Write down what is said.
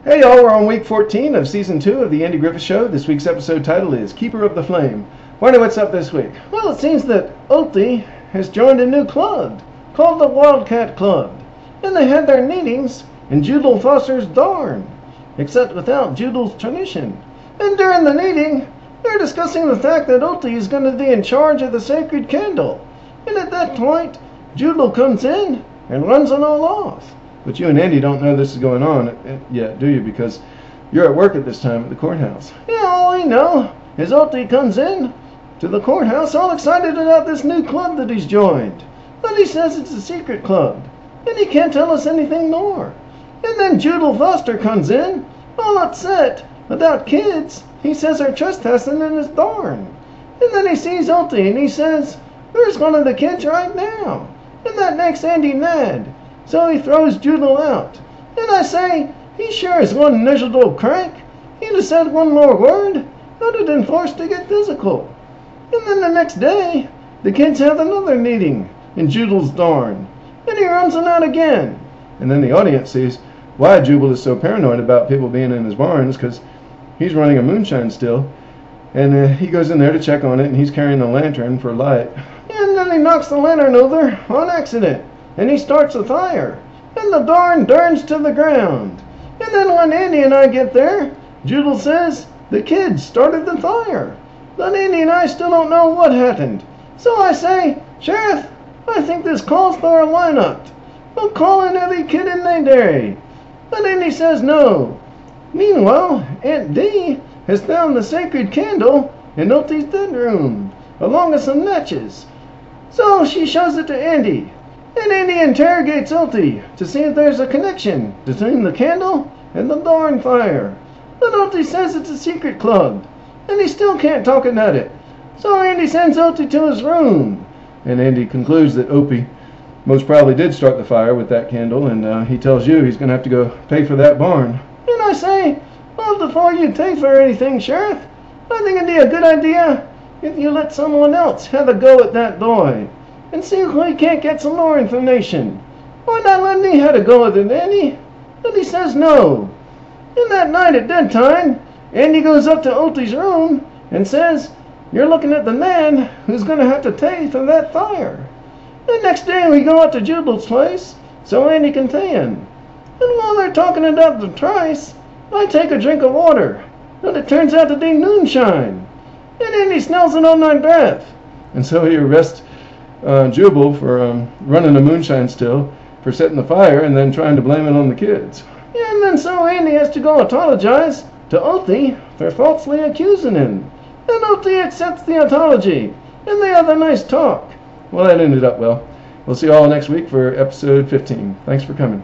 Hey y'all, we're on week 14 of season 2 of the Andy Griffith Show. This week's episode title is Keeper of the Flame. Barney, what's up this week? Well, it seems that Oakley has joined a new club called the Wildcat Club. And they had their meetings in Judel Foster's barn, except without Judel's permission. And during the meeting, they're discussing the fact that Oakley is going to be in charge of the sacred candle. And at that point, Judel comes in and runs it all off. But you and Andy don't know this is going on yet, do you? Because you're at work at this time at the courthouse. Yeah, all we know is Oakley comes in to the courthouse all excited about this new club that he's joined. But he says it's a secret club, and he can't tell us anything more. And then Judel Foster comes in, all upset about kids he says are trespassing in his barn. And then he sees Oakley and he says, "There's one of the kids right now." And that makes Andy mad. So he throws Judel out. And I say, he sure is one miserable crank. He'd have said one more word, I'd have been forced to get physical. And then the next day, the kids have another meeting in Judel's barn. And he runs them out again. And then the audience sees why Jubal is so paranoid about people being in his barns, because he's running a moonshine still. And he goes in there to check on it, and he's carrying a lantern for light. And then he knocks the lantern over on accident. And he starts a fire, and the barn burns to the ground. And then when Andy and I get there, Judel says the kids started the fire. But Andy and I still don't know what happened. So I say, "Sheriff, I think this calls for a lineup. We'll call in every kid in their day." But Andy says no. Meanwhile, Aunt Dee has found the sacred candle in Oakley's bedroom, along with some matches. So she shows it to Andy. And Andy interrogates Oakley to see if there's a connection between the candle and the barn fire. But Oakley says it's a secret club, and he still can't talk about it. So Andy sends Oakley to his room. And Andy concludes that Opie most probably did start the fire with that candle, and he tells you he's going to have to go pay for that barn. And I say, well, before you pay for anything, Sheriff, I think it'd be a good idea if you let someone else have a go at that boy and see if we can't get some more information. Why not let me have a go at it, Andy? But he says no. And that night at bedtime, Andy goes up to Oakley's room and says, "You're looking at the man who's going to have to pay for that fire." The next day we go out to Judel's place so Andy can pay him. And while they're talking about the price, I take a drink of water, but it turns out to be moonshine. And Andy smells it on my breath. And so he arrests Jubal for running a moonshine still, for setting the fire, and then trying to blame it on the kids. Yeah, and then so Andy has to go apologize to Oakley for falsely accusing him. And Oakley accepts the apology, and they have a nice talk. Well, that ended up well. We'll see you all next week for episode 15. Thanks for coming.